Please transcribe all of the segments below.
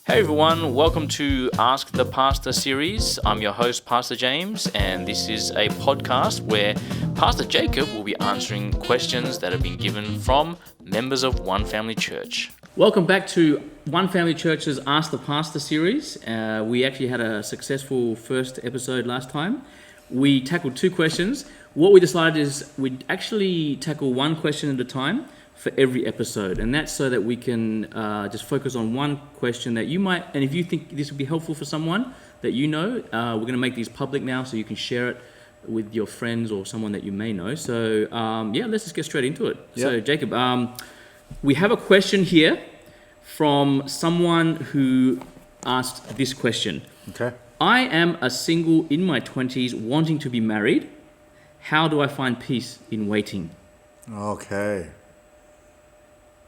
Hey everyone, welcome to Ask the Pastor series. I'm your host, Pastor James, and this is a podcast where Pastor Jacob will be answering questions that have been given from members of One Family Church. Welcome back to One Family Church's Ask the Pastor series. We actually had a successful first episode last time. We tackled two questions. What we decided is we'd actually tackle one question at a time for every episode, and that's so that we can just focus on one question that you might, and if you think this would be helpful for someone that you know, we're going to make these public now so you can share it with your friends or someone that you may know. So let's just get straight into it. Yep. So Jacob, we have a question here from someone who asked this question. Okay. I am a single in my 20s wanting to be married. How do I find peace in waiting? Okay.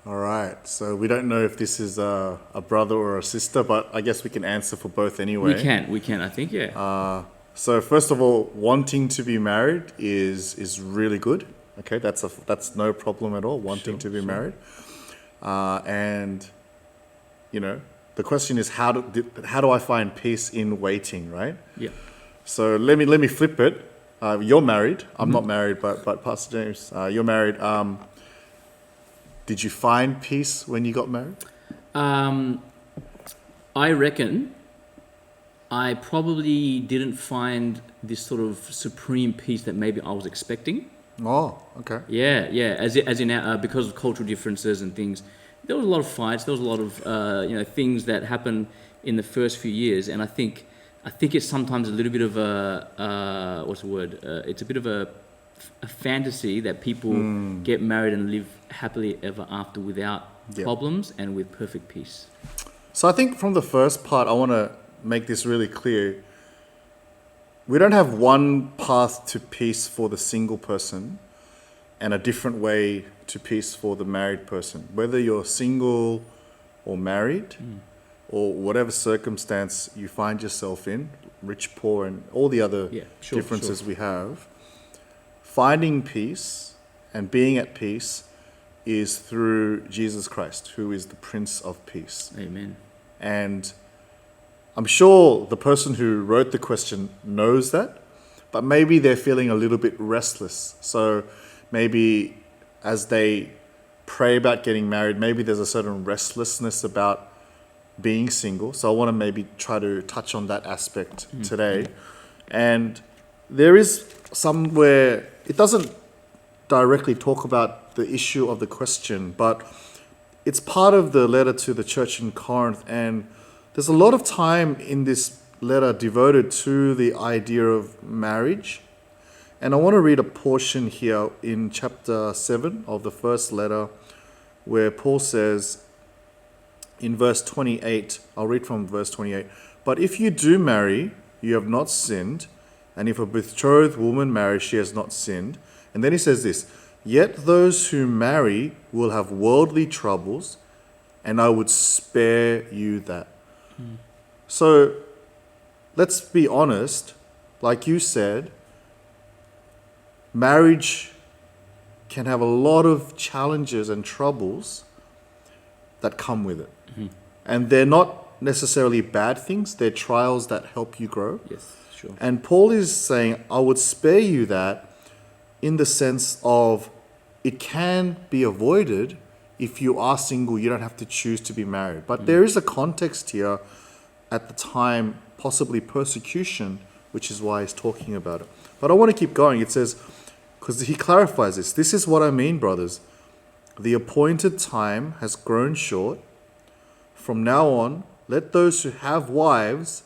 All right. So we don't know if this is a brother or a sister, but I guess we can answer for both anyway. We can, I think, yeah. So first of all, wanting to be married is really good. Okay, that's no problem at all. Wanting to be married, and you know, the question is how do I find peace in waiting, right? Yeah. So let me flip it. You're married. I'm not married, but Pastor James, you're married. Did you find peace when you got married? I reckon I probably didn't find this sort of supreme peace that maybe I was expecting. Oh, okay. Yeah. As in because of cultural differences and things, there was a lot of fights. There was a lot of things that happened in the first few years, and I think it's sometimes a little bit of a it's a bit of a fantasy that people get married and live happily ever after without problems and with perfect peace. So I think from the first part, I want to make this really clear. We don't have one path to peace for the single person and a different way to peace for the married person. Whether you're single or married or whatever circumstance you find yourself in, rich, poor, and all the other differences we have, finding peace and being at peace is through Jesus Christ, who is the Prince of Peace. Amen. And I'm sure the person who wrote the question knows that, but maybe they're feeling a little bit restless. So maybe as they pray about getting married, maybe there's a certain restlessness about being single. So I want to maybe try to touch on that aspect today. And there is somewhere, it doesn't directly talk about the issue of the question, but it's part of the letter to the church in Corinth, and there's a lot of time in this letter devoted to the idea of marriage. And I want to read a portion here in chapter 7 of the first letter where Paul says in verse 28, I'll read from verse 28, "But if you do marry, you have not sinned, and if a betrothed woman marries, she has not sinned." And then he says this, "Yet those who marry will have worldly troubles, and I would spare you that." So let's be honest, like you said, marriage can have a lot of challenges and troubles that come with it. And they're not necessarily bad things, they're trials that help you grow. Yes, sure. And Paul is saying, I would spare you that in the sense of it can be avoided. If you are single, you don't have to choose to be married. But there is a context here at the time, possibly persecution, which is why he's talking about it. But I want to keep going. It says, because he clarifies this. "This is what I mean, brothers. The appointed time has grown short. From now on, let those who have wives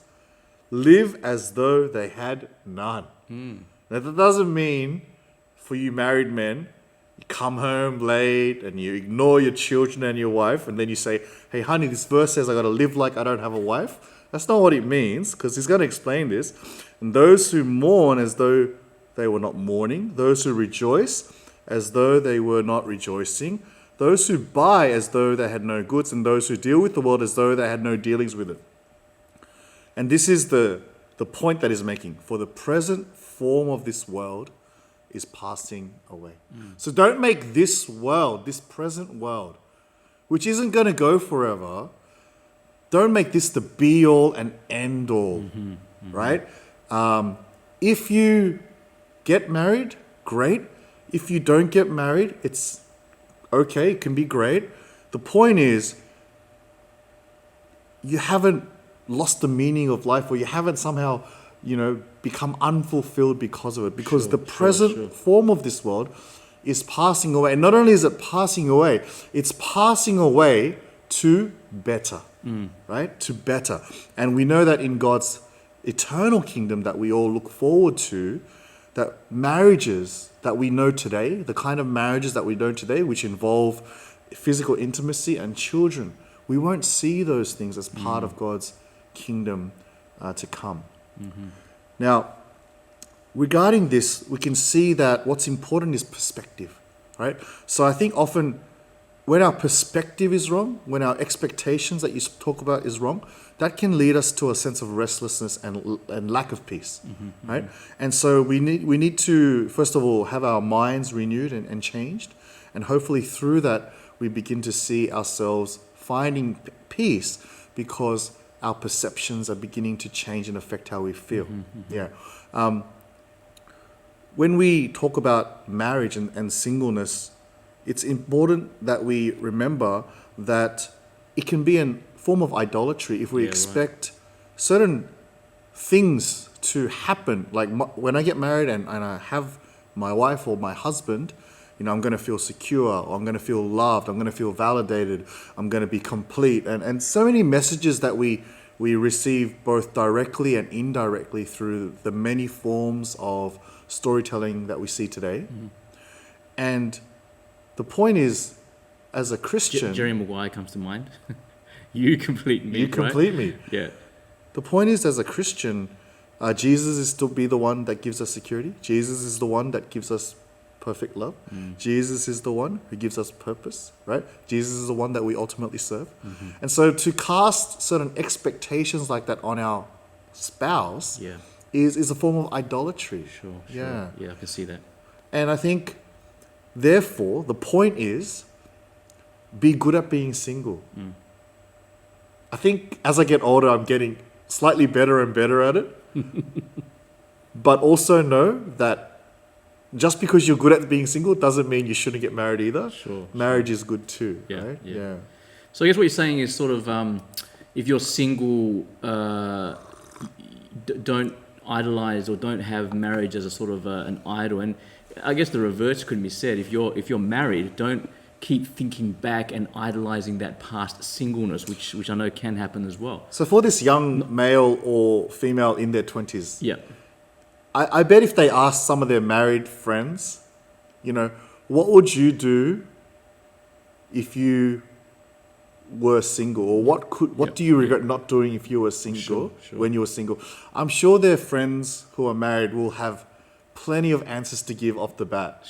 live as though they had none." Now, that doesn't mean for you married men, you come home late and you ignore your children and your wife, and then you say, "Hey, honey, this verse says I got to live like I don't have a wife." That's not what it means, because he's going to explain this. "And those who mourn as though they were not mourning, those who rejoice as though they were not rejoicing, those who buy as though they had no goods, and those who deal with the world as though they had no dealings with it." And this is the point that he's making. For the present form of this world is passing away. So don't make this world, this present world, which isn't going to go forever, don't make this the be all and end all, right? If you get married, great. If you don't get married, it's okay, it can be great. The point is, you haven't lost the meaning of life, or you haven't somehow, become unfulfilled because of it. Because the present form of this world is passing away. And not only is it passing away, it's passing away to better, right? To better. And we know that in God's eternal kingdom that we all look forward to, that marriages that we know today, the kind of marriages that we know today, which involve physical intimacy and children, we won't see those things as part of God's kingdom to come. Now, regarding this, we can see that what's important is perspective, right? So I think often when our perspective is wrong, when our expectations that you talk about is wrong, that can lead us to a sense of restlessness and lack of peace, right? And so we need to, first of all, have our minds renewed and changed. And hopefully through that, we begin to see ourselves finding peace because our perceptions are beginning to change and affect how we feel. Yeah. When we talk about marriage and singleness, it's important that we remember that it can be a form of idolatry if we expect certain things to happen. Like when I get married and I have my wife or my husband, I'm going to feel secure, or I'm going to feel loved, I'm going to feel validated, I'm going to be complete. And so many messages that we receive both directly and indirectly through the many forms of storytelling that we see today. And the point is, as a Christian... Jerry Maguire comes to mind. You complete me, You complete right? me. Yeah. The point is, as a Christian, Jesus is to be the one that gives us security. Jesus is the one that gives us perfect love. Jesus is the one who gives us purpose, right? Jesus is the one that we ultimately serve. And so to cast certain expectations like that on our spouse is a form of idolatry. Sure. Yeah, I can see that. And I think, therefore, the point is, be good at being single. I think as I get older, I'm getting slightly better and better at it. But also know that just because you're good at being single doesn't mean you shouldn't get married either. Marriage is good too, right? Yeah. So I guess what you're saying is sort of, if you're single, don't idolize or don't have marriage as a sort of an idol. And I guess the reverse could be said. If you're married, don't keep thinking back and idolizing that past singleness, which I know can happen as well. So for this young male or female in their 20s, yeah, I bet if they asked some of their married friends, what would you do if you were single, or what do you regret not doing if you were single when you were single? I'm sure their friends who are married will have plenty of answers to give off the bat.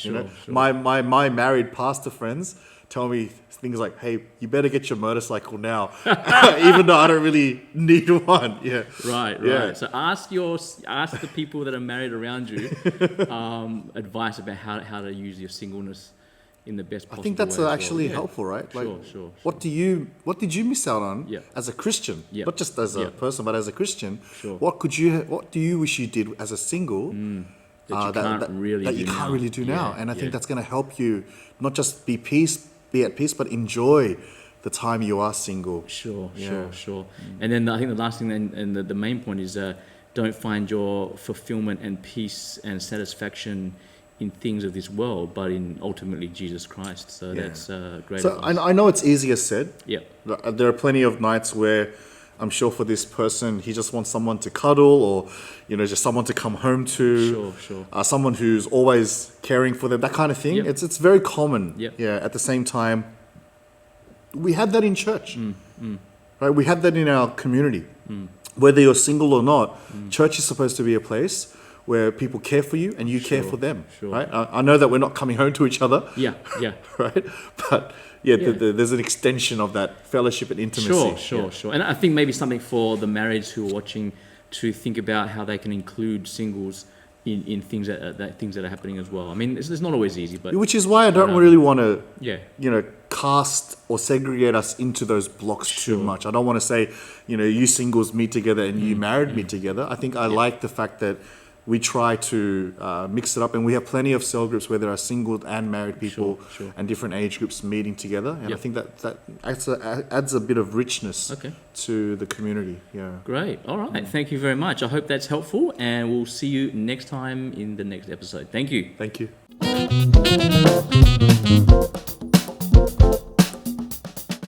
My married pastor friends tell me things like, "Hey, you better get your motorcycle now," even though I don't really need one. Yeah. Right. Yeah. So ask the people that are married around you advice about how to use your singleness in the best possible way. I think that's actually helpful, right? Sure. What did you miss out on as a Christian? Not just as a person, but as a Christian. What do you wish you did as a single that you can't really do now? And I think that's going to help you not just be at peace, but enjoy the time you are single. Sure. And then I think the last thing and the main point is don't find your fulfillment and peace and satisfaction in things of this world, but in ultimately Jesus Christ. So that's great. So I know it's easier said. Yeah. There are plenty of nights where I'm sure for this person, he just wants someone to cuddle, or just someone to come home to. Sure. Someone who's always caring for them, that kind of thing. Yep. It's very common. Yep. Yeah. At the same time, we have that in church, right? We have that in our community. Whether you're single or not, church is supposed to be a place where people care for you and you care for them, right? I know that we're not coming home to each other. Yeah. Right? But there's an extension of that fellowship and intimacy. Sure. And I think maybe something for the marrieds who are watching to think about how they can include singles in things that are happening as well. I mean, it's not always easy, but which is why I don't really want to, cast or segregate us into those blocks too much. I don't want to say, you singles meet together and you married meet together. I think I like the fact that we try to mix it up, and we have plenty of cell groups where there are single and married people and different age groups meeting together, and I think that adds a bit of richness to the community. Yeah. Great. All right. Thank you very much. I hope that's helpful, and we'll see you next time in the next episode. Thank you. Thank you.